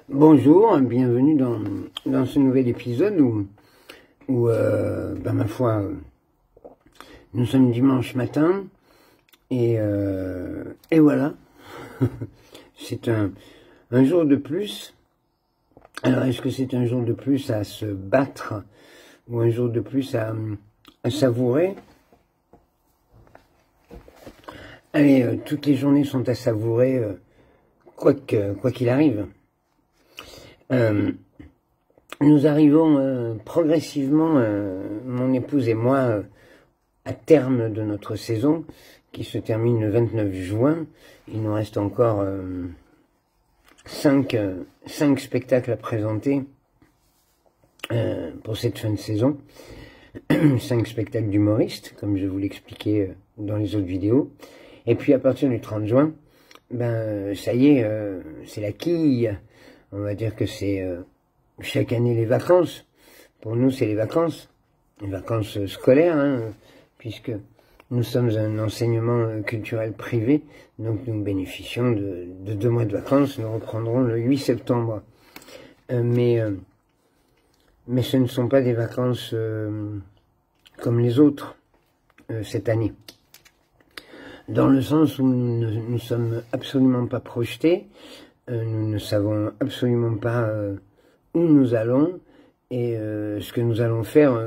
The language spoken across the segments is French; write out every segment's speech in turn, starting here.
Bonjour, bienvenue dans ce nouvel épisode où ma foi, nous sommes dimanche matin et voilà, c'est un jour de plus. Alors, est-ce que c'est un jour de plus à se battre ou un jour de plus à savourer? Allez, toutes les journées sont à savourer, quoi qu'il arrive. Nous arrivons progressivement, mon épouse et moi, à terme de notre saison, qui se termine le 29 juin. Il nous reste encore 5 spectacles à présenter pour cette fin de saison. 5 spectacles d'humoristes, comme je vous l'expliquais dans les autres vidéos. Et puis à partir du 30 juin, ça y est, c'est la quille. On va dire que c'est chaque année les vacances. Pour nous, c'est les vacances scolaires, hein, puisque nous sommes un enseignement culturel privé, donc nous bénéficions de 2 mois de vacances. Nous reprendrons le 8 septembre. Mais ce ne sont pas des vacances comme les autres cette année. Dans le sens où nous ne sommes absolument pas projetés, nous ne savons absolument pas où nous allons et ce que nous allons faire,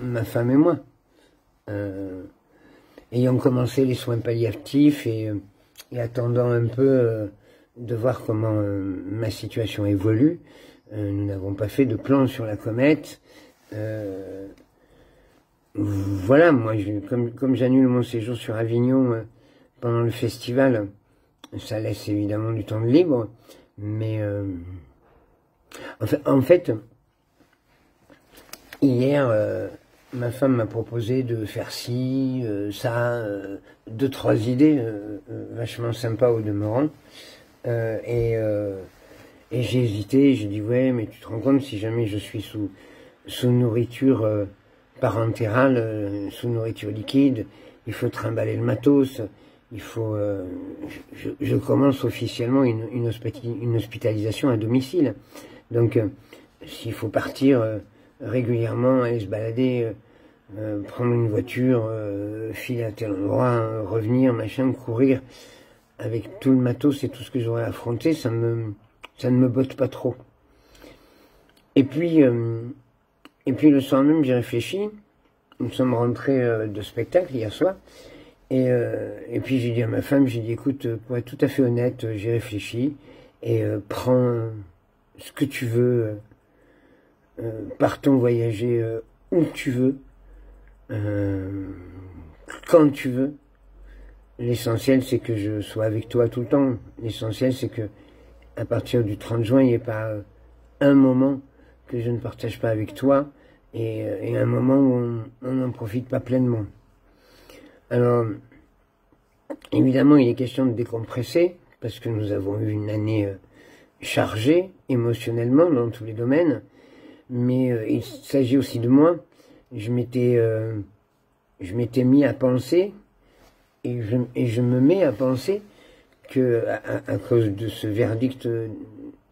ma femme et moi. Ayant commencé les soins palliatifs et attendant un peu de voir comment ma situation évolue, nous n'avons pas fait de plan sur la comète. Voilà, moi, comme j'annule mon séjour sur Avignon pendant le festival, ça laisse évidemment du temps de libre, mais en fait, hier, ma femme m'a proposé de faire ci, ça, 2-3 idées vachement sympas au demeurant, et j'ai hésité, j'ai dit ouais, mais tu te rends compte, si jamais je suis sous nourriture parentérale, sous nourriture liquide, il faut trimballer le matos, il faut, je commence officiellement une hospitalisation à domicile. Donc, s'il faut partir régulièrement, aller se balader, prendre une voiture, filer à tel endroit, revenir, machin, courir, avec tout le matos et tout ce que j'aurais affronté, ça ne me botte pas trop. Et puis le soir même, j'ai réfléchi. Nous sommes rentrés de spectacle hier soir. Et puis j'ai dit à ma femme, j'ai dit écoute, pour être tout à fait honnête, j'ai réfléchi et prends ce que tu veux, partons voyager où tu veux, quand tu veux. L'essentiel c'est que je sois avec toi tout le temps. L'essentiel c'est que à partir du 30 juin, il n'y ait pas un moment que je ne partage pas avec toi et un moment où on n'en profite pas pleinement. Alors, évidemment, il est question de décompresser, parce que nous avons eu une année chargée émotionnellement dans tous les domaines, mais il s'agit aussi de moi. Je m'étais mis à penser, et je me mets à penser que, à cause de ce verdict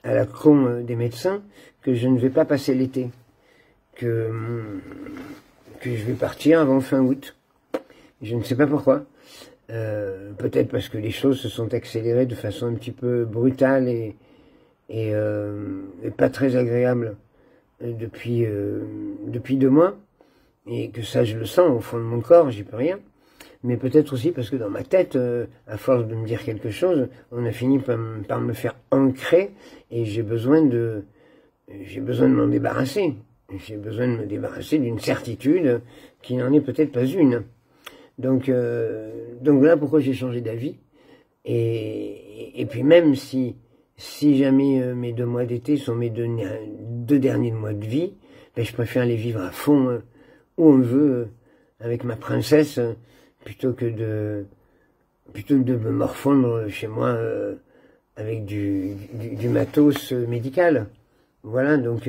à la con des médecins, que je ne vais pas passer l'été, que je vais partir avant fin août. Je ne sais pas pourquoi. Peut-être parce que les choses se sont accélérées de façon un petit peu brutale et pas très agréable depuis 2 mois, et que ça je le sens au fond de mon corps, j'y peux rien. Mais peut-être aussi parce que dans ma tête, à force de me dire quelque chose, on a fini par me faire ancrer, et j'ai besoin de m'en débarrasser. J'ai besoin de me débarrasser d'une certitude qui n'en est peut-être pas une. Donc voilà pourquoi j'ai changé d'avis. Et puis même si jamais mes 2 mois d'été sont mes 2 derniers mois de vie, je préfère les vivre à fond où on veut, avec ma princesse, plutôt que de me morfondre chez moi avec du matos médical. Voilà, donc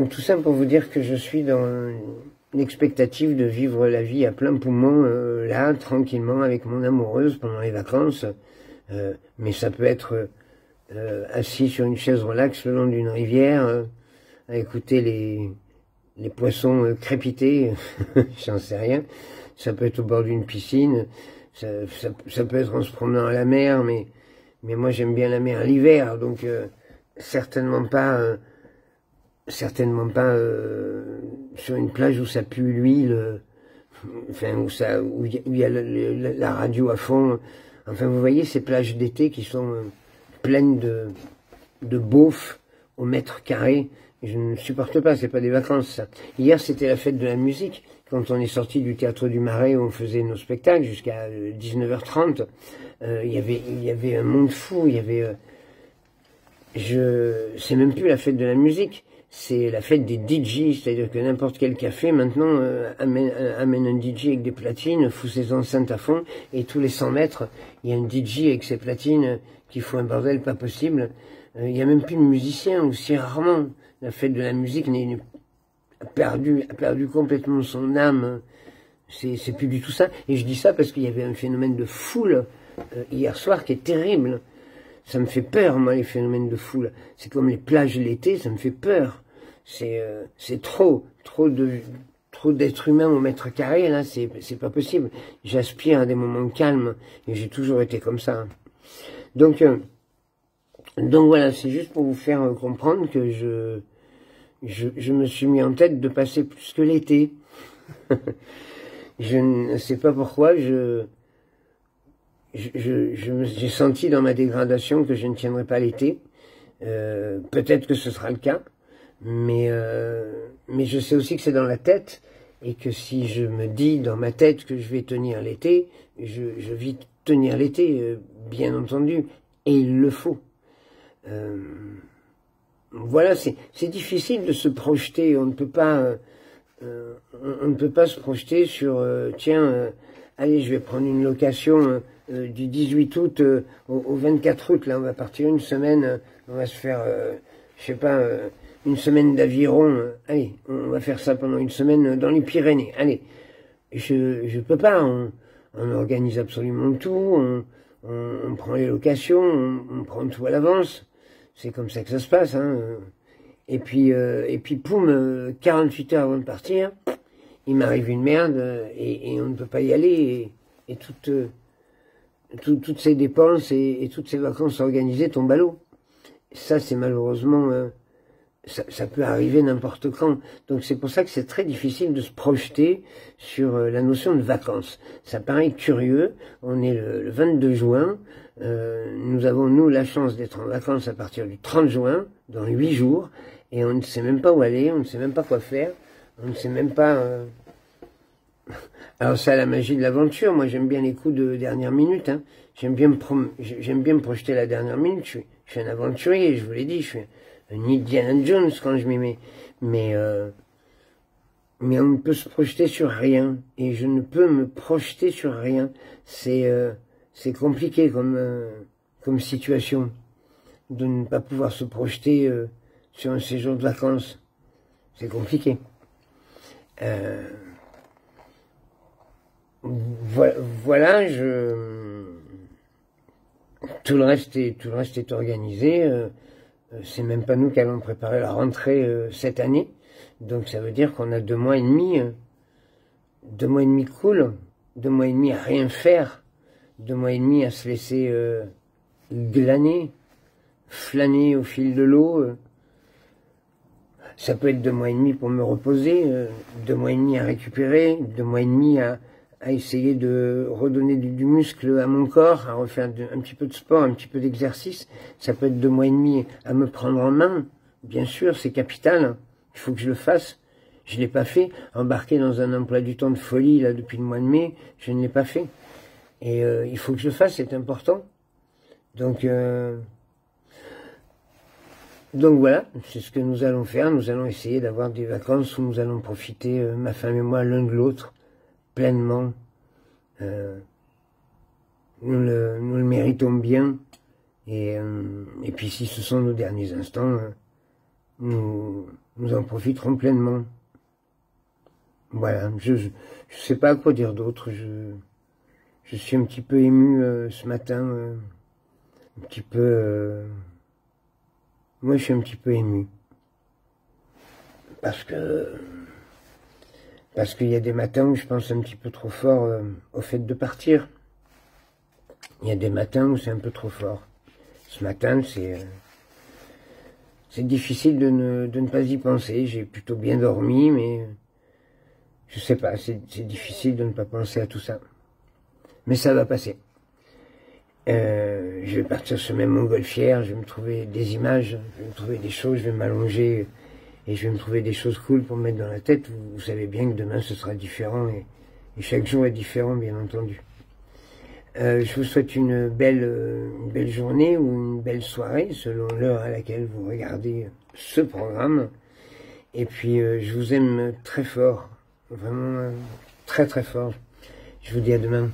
tout ça pour vous dire que je suis dans l'expectative de vivre la vie à plein poumon, là, tranquillement, avec mon amoureuse pendant les vacances, mais ça peut être assis sur une chaise relax le long d'une rivière, à écouter les poissons crépiter, j'en sais rien. Ça peut être au bord d'une piscine, ça peut être en se promenant à la mer, mais moi j'aime bien la mer l'hiver, donc certainement pas sur une plage où ça pue l'huile, enfin où il y a la radio à fond. Enfin, vous voyez ces plages d'été qui sont pleines de beaufs au mètre carré. Je ne supporte pas, c'est pas des vacances ça. Hier c'était la fête de la musique, quand on est sorti du théâtre du Marais où on faisait nos spectacles jusqu'à 19h30. Il y avait un monde fou, il y avait... c'est même plus la fête de la musique, c'est la fête des DJ, c'est-à-dire que n'importe quel café maintenant amène un DJ avec des platines, fout ses enceintes à fond, et tous les 100 mètres, il y a un DJ avec ses platines qui fout un bordel pas possible. Il n'y a même plus de musiciens, aussi rarement. La fête de la musique a perdu complètement son âme. C'est plus du tout ça. Et je dis ça parce qu'il y avait un phénomène de foule hier soir qui est terrible. Ça me fait peur, moi, les phénomènes de foule. C'est comme les plages l'été, ça me fait peur. C'est trop d'êtres humains au mètre carré, là, c'est pas possible. J'aspire à des moments calmes, et j'ai toujours été comme ça. Donc voilà, c'est juste pour vous faire comprendre que je me suis mis en tête de passer plus que l'été. Je ne sais pas pourquoi, j'ai senti dans ma dégradation que je ne tiendrai pas l'été. Peut-être que ce sera le cas, mais je sais aussi que c'est dans la tête, et que si je me dis dans ma tête que je vais tenir l'été, je vais tenir l'été, bien entendu, et il le faut. Voilà, c'est difficile de se projeter. On ne peut pas se projeter sur tiens, allez, je vais prendre une location du 18 août au 24 août. Là, on va partir une semaine. On va se faire, je sais pas, une semaine d'aviron. Allez, on va faire ça pendant une semaine dans les Pyrénées. Allez, je peux pas. On organise absolument tout. On prend les locations. On prend tout à l'avance. C'est comme ça que ça se passe, hein. Et puis poum, 48 heures avant de partir, il m'arrive une merde, et on ne peut pas y aller, et toutes ces dépenses et toutes ces vacances organisées tombent à l'eau. Ça, c'est malheureusement, ça peut arriver n'importe quand. Donc c'est pour ça que c'est très difficile de se projeter sur la notion de vacances. Ça paraît curieux, on est le 22 juin, nous avons, nous, la chance d'être en vacances à partir du 30 juin, dans 8 jours, et on ne sait même pas où aller, on ne sait même pas quoi faire, on ne sait même pas... Alors ça, la magie de l'aventure, moi j'aime bien les coups de dernière minute, hein. J'aime bien me projeter la dernière minute, je suis un aventurier, je vous l'ai dit, je suis un Indiana Jones quand je m'y mets, mais on ne peut se projeter sur rien, et je ne peux me projeter sur rien. C'est compliqué comme situation de ne pas pouvoir se projeter sur un séjour de vacances. C'est compliqué. Voilà, tout le reste est organisé. C'est même pas nous qui allons préparer la rentrée cette année. Donc ça veut dire qu'on a 2 mois et demi, 2 mois et demi cool, 2 mois et demi à rien faire, 2 mois et demi à se laisser glaner, flâner au fil de l'eau. Ça peut être 2 mois et demi pour me reposer, 2 mois et demi à récupérer, 2 mois et demi à essayer de redonner du muscle à mon corps, à refaire un petit peu de sport, un petit peu d'exercice. Ça peut être 2 mois et demi à me prendre en main. Bien sûr, c'est capital. Il faut que je le fasse. Je l'ai pas fait. Embarqué dans un emploi du temps de folie là depuis le mois de mai, je ne l'ai pas fait. Et il faut que je le fasse, c'est important. Donc voilà, c'est ce que nous allons faire. Nous allons essayer d'avoir des vacances où nous allons profiter, ma femme et moi, l'un de l'autre, pleinement. Nous le méritons bien. Et puis si ce sont nos derniers instants, nous en profiterons pleinement. Voilà, je sais pas quoi dire d'autre. Je suis un petit peu ému ce matin. un petit peu... moi, je suis un petit peu ému. Parce qu'il y a des matins où je pense un petit peu trop fort au fait de partir. Il y a des matins où c'est un peu trop fort. Ce matin, c'est difficile de ne pas y penser. J'ai plutôt bien dormi, mais je sais pas, c'est difficile de ne pas penser à tout ça. Mais ça va passer. Je vais partir sur mes montgolfières, je vais me trouver des images, je vais me trouver des choses, je vais m'allonger et je vais me trouver des choses cool pour me mettre dans la tête. Vous savez bien que demain ce sera différent et chaque jour est différent, bien entendu. Je vous souhaite une belle journée ou une belle soirée selon l'heure à laquelle vous regardez ce programme. Et puis je vous aime très fort, vraiment très très fort. Je vous dis à demain.